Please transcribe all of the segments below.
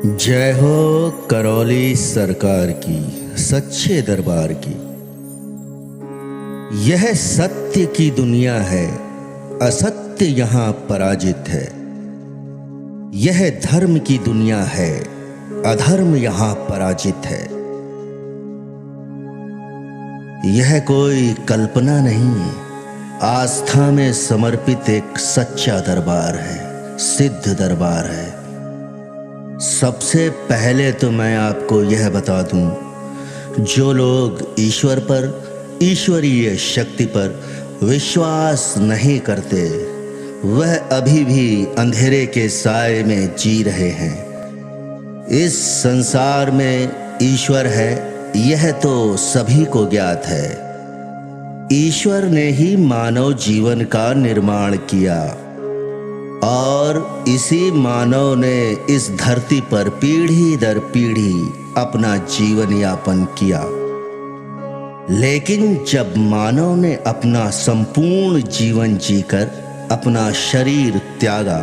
जय हो करौली सरकार की, सच्चे दरबार की। यह सत्य की दुनिया है, असत्य यहाँ पराजित है। यह धर्म की दुनिया है, अधर्म यहाँ पराजित है। यह कोई कल्पना नहीं, आस्था में समर्पित एक सच्चा दरबार है, सिद्ध दरबार है। सबसे पहले तो मैं आपको यह बता दूं, जो लोग ईश्वर पर, ईश्वरीय शक्ति पर विश्वास नहीं करते, वह अभी भी अंधेरे के साए में जी रहे हैं। इस संसार में ईश्वर है, यह तो सभी को ज्ञात है। ईश्वर ने ही मानव जीवन का निर्माण किया और इसी मानव ने इस धरती पर पीढ़ी दर पीढ़ी अपना जीवन यापन किया। लेकिन जब मानव ने अपना संपूर्ण जीवन जीकर अपना शरीर त्यागा,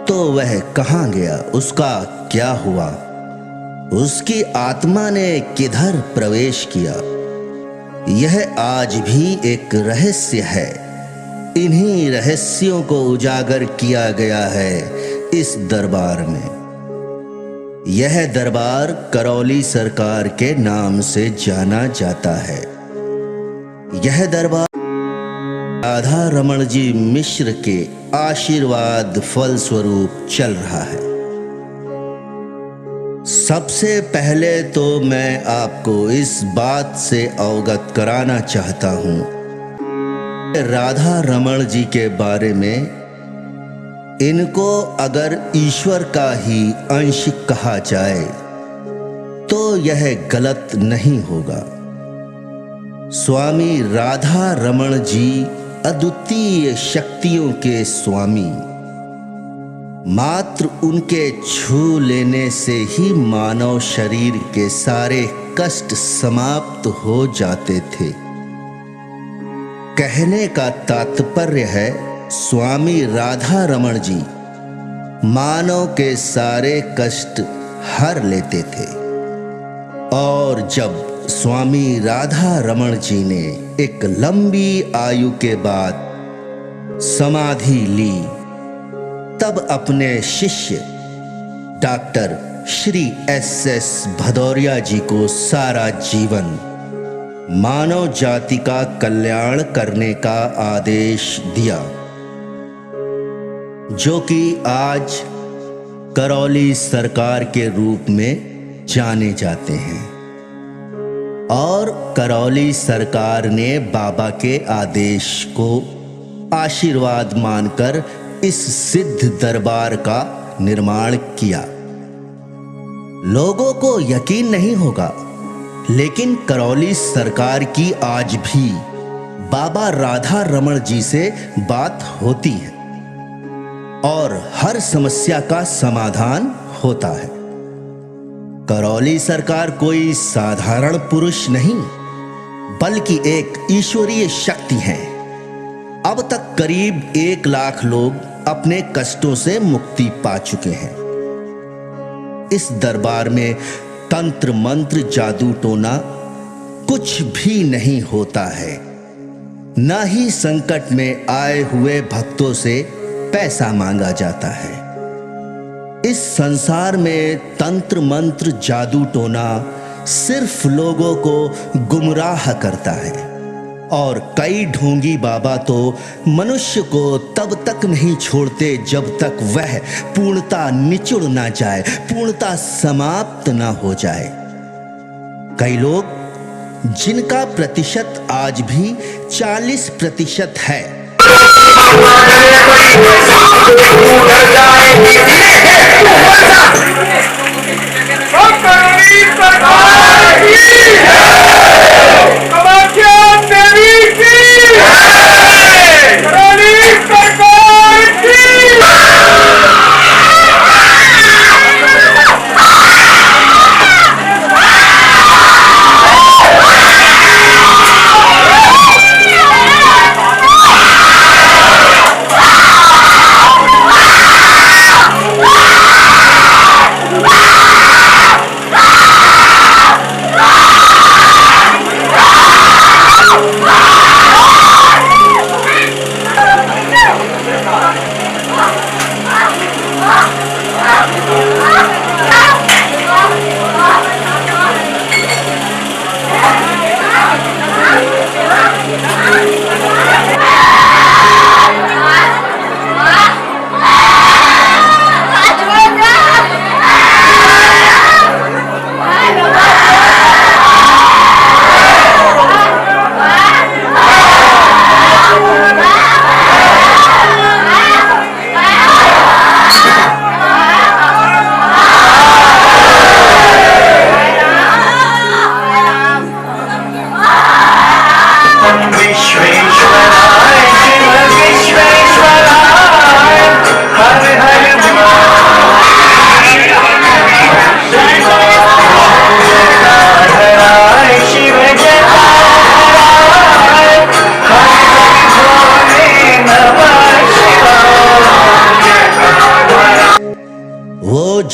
तो वह कहाँ गया, उसका क्या हुआ, उसकी आत्मा ने किधर प्रवेश किया, यह आज भी एक रहस्य है। इन्हीं रहस्यों को उजागर किया गया है इस दरबार में। यह दरबार करौली सरकार के नाम से जाना जाता है। यह दरबार राधा रमण जी मिश्र के आशीर्वाद फलस्वरूप चल रहा है। सबसे पहले तो मैं आपको इस बात से अवगत कराना चाहता हूं, राधा रमण जी के बारे में, इनको अगर ईश्वर का ही अंश कहा जाए तो यह गलत नहीं होगा। स्वामी राधा रमण जी अद्वितीय शक्तियों के स्वामी, मात्र उनके छू लेने से ही मानव शरीर के सारे कष्ट समाप्त हो जाते थे। कहने का तात्पर्य है, स्वामी राधा रमण जी मानव के सारे कष्ट हर लेते थे। और जब स्वामी राधा रमण जी ने एक लंबी आयु के बाद समाधि ली, तब अपने शिष्य डॉक्टर श्री एस भदौरिया जी को सारा जीवन मानव जाति का कल्याण करने का आदेश दिया, जो कि आज करौली सरकार के रूप में जाने जाते हैं। और करौली सरकार ने बाबा के आदेश को आशीर्वाद मानकर इस सिद्ध दरबार का निर्माण किया। लोगों को यकीन नहीं होगा, लेकिन करौली सरकार की आज भी बाबा राधा रमण जी से बात होती है और हर समस्या का समाधान होता है। करौली सरकार कोई साधारण पुरुष नहीं, बल्कि एक ईश्वरीय शक्ति है। अब तक करीब 1 लाख लोग अपने कष्टों से मुक्ति पा चुके हैं। इस दरबार में तंत्र मंत्र जादू टोना कुछ भी नहीं होता है, ना ही संकट में आए हुए भक्तों से पैसा मांगा जाता है। इस संसार में तंत्र मंत्र जादू टोना सिर्फ लोगों को गुमराह करता है। और कई ढोंगी बाबा तो मनुष्य को तब तक नहीं छोड़ते जब तक वह पूर्णता निचुड़ ना जाए, पूर्णता समाप्त ना हो जाए। कई लोग जिनका प्रतिशत आज भी 40% है,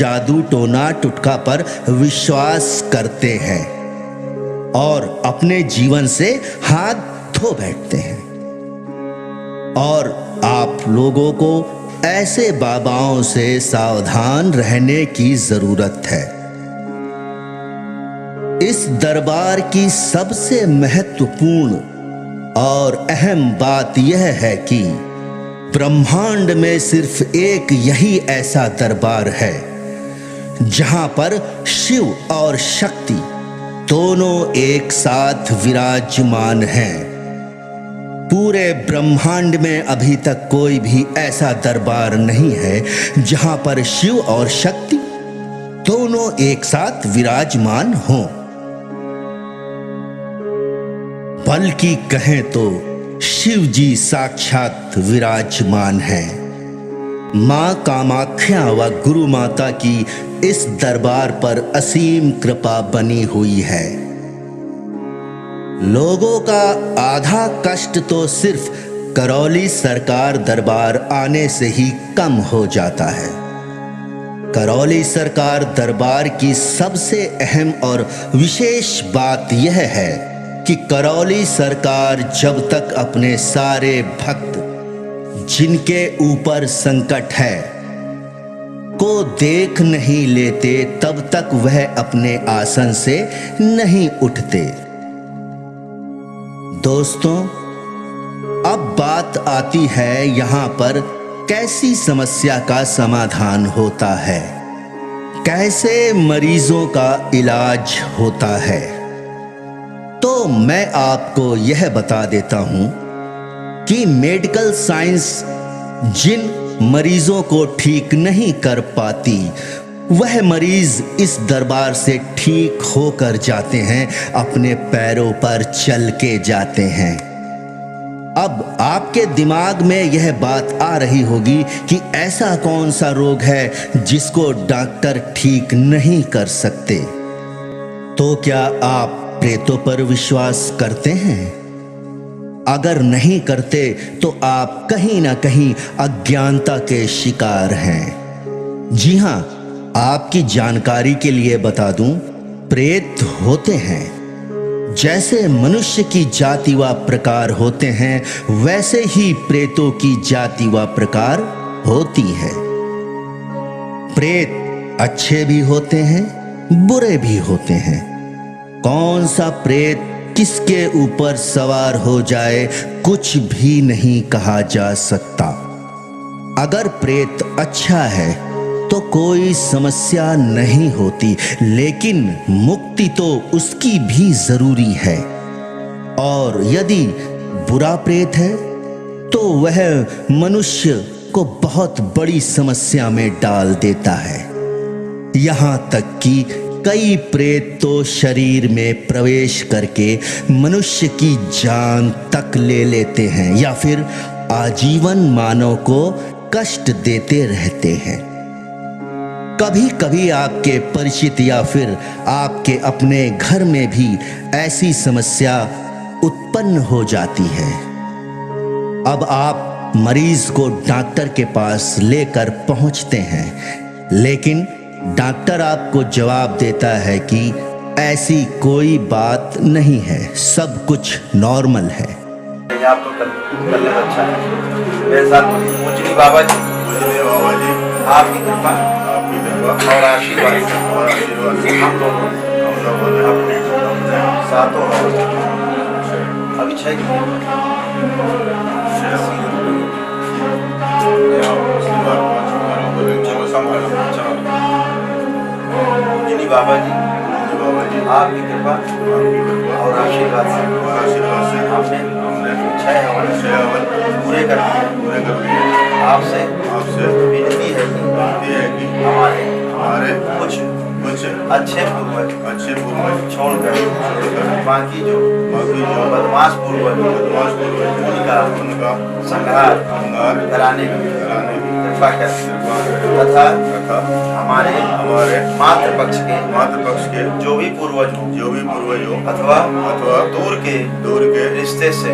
जादू टोना टुटका पर विश्वास करते हैं और अपने जीवन से हाथ धो बैठते हैं। और आप लोगों को ऐसे बाबाओं से सावधान रहने की जरूरत है। इस दरबार की सबसे महत्वपूर्ण और अहम बात यह है कि ब्रह्मांड में सिर्फ एक यही ऐसा दरबार है जहां पर शिव और शक्ति दोनों एक साथ विराजमान हैं। पूरे ब्रह्मांड में अभी तक कोई भी ऐसा दरबार नहीं है जहां पर शिव और शक्ति दोनों एक साथ विराजमान हों। बल्कि कहें तो शिव जी साक्षात विराजमान हैं। मां कामाख्या व गुरु माता की इस दरबार पर असीम कृपा बनी हुई है। लोगों का आधा कष्ट तो सिर्फ करौली सरकार दरबार आने से ही कम हो जाता है। करौली सरकार दरबार की सबसे अहम और विशेष बात यह है कि करौली सरकार जब तक अपने सारे भक्त जिनके ऊपर संकट है को देख नहीं लेते, तब तक वह अपने आसन से नहीं उठते। दोस्तों, अब बात आती है यहाँ पर कैसी समस्या का समाधान होता है, कैसे मरीजों का इलाज होता है। तो मैं आपको यह बता देता हूं कि मेडिकल साइंस जिन मरीजों को ठीक नहीं कर पाती, वह मरीज इस दरबार से ठीक होकर जाते हैं, अपने पैरों पर चल के जाते हैं। अब आपके दिमाग में यह बात आ रही होगी कि ऐसा कौन सा रोग है जिसको डॉक्टर ठीक नहीं कर सकते। तो क्या आप प्रेतों पर विश्वास करते हैं? अगर नहीं करते तो आप कहीं ना कहीं अज्ञानता के शिकार हैं। जी हां, आपकी जानकारी के लिए बता दूं, प्रेत होते हैं। जैसे मनुष्य की जाति व प्रकार होते हैं, वैसे ही प्रेतों की जाति व प्रकार होती है। प्रेत अच्छे भी होते हैं, बुरे भी होते हैं। कौन सा प्रेत किसके ऊपर सवार हो जाए, कुछ भी नहीं कहा जा सकता। अगर प्रेत अच्छा है तो कोई समस्या नहीं होती, लेकिन मुक्ति तो उसकी भी जरूरी है। और यदि बुरा प्रेत है तो वह मनुष्य को बहुत बड़ी समस्या में डाल देता है। यहाँ तक कि कई प्रेत तो शरीर में प्रवेश करके मनुष्य की जान तक ले लेते हैं या फिर आजीवन मानव को कष्ट देते रहते हैं। कभी कभी आपके परिचित या फिर आपके अपने घर में भी ऐसी समस्या उत्पन्न हो जाती है। अब आप मरीज को डॉक्टर के पास लेकर पहुंचते हैं, लेकिन डॉक्टर आपको जवाब देता है कि ऐसी कोई बात नहीं है, सब कुछ नॉर्मल है। आपको कल अच्छा है। मेरे साथ पूजनी बाबा जी आपकी कृपा और आशीर्वाद हम लोग अपने साथों अभी 6 बाबा जी आपकी कृपा और आशीर्वाद से हमने 6 हवन पूरे कर दिए। आपसे विनती है कि हमारे कुछ अच्छे पूर्वज छोड़कर बाकी जो बदमाश पूर्वज उनका संहार कराने की कृपा कर तथा हमारे मातृपक्ष के जो भी पूर्वज हो अथवा दूर के रिश्ते से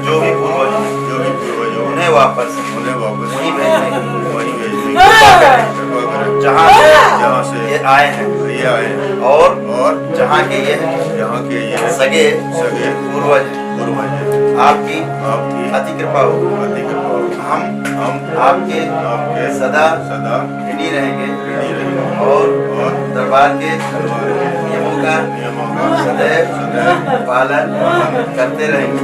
जो भी पूर्वज हो उन्हें वापस वहीं भेजने की कृपा करें जहाँ आए हैं और जहाँ के ये सगे पूर्वज आपकी अति कृपा हो। हम आपके सदा ऋणी रहेंगे और दरबार के नियमों का सदैव पालन करते रहेंगे।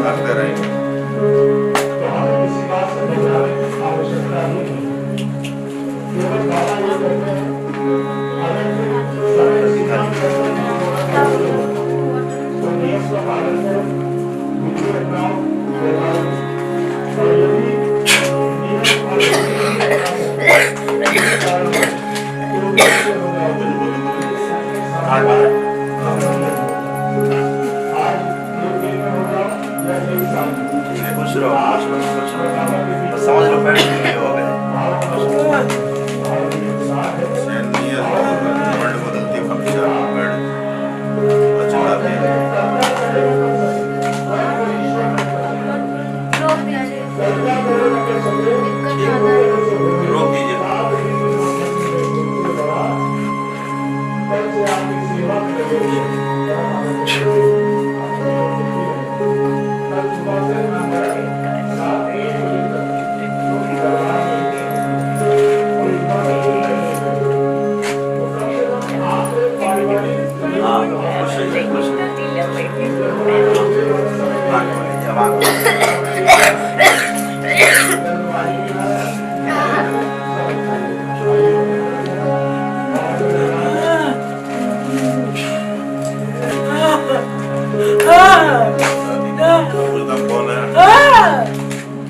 खुश रहो, समझ लो बैठ हो गए। रोक दीजिए।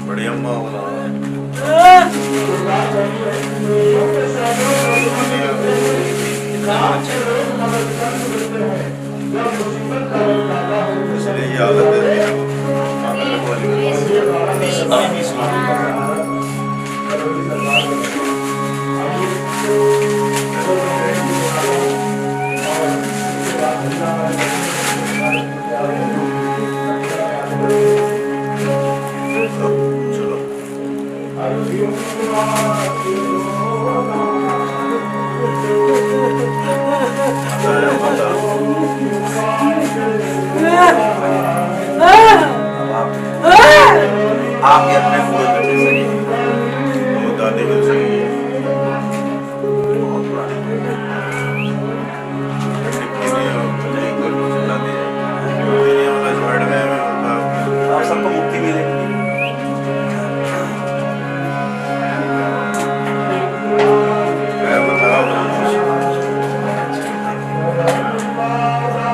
बड़ी अम्मा इसलिए ये आदत आपके अपने पूरे बच्चे सही वो दादी भी सही है। बहुत पुरानी सबको मुक्ति मिले।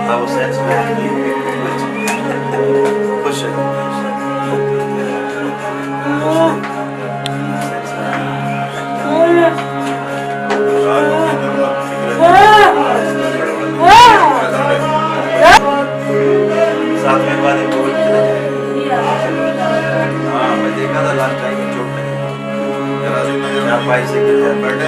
तब सेंस में खुश है। साथ में बात मैं देखा था लास्ट टाइम चोट नहीं भाई से क्या बेटा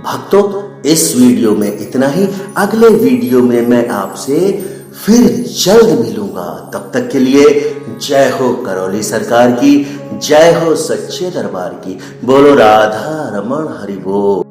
भक्तों, इस वीडियो में इतना ही। अगले वीडियो में मैं आपसे फिर जल्द मिलूंगा। तब तक के लिए जय हो करौली सरकार की, जय हो सच्चे दरबार की। बोलो राधा रमण हरि बोल।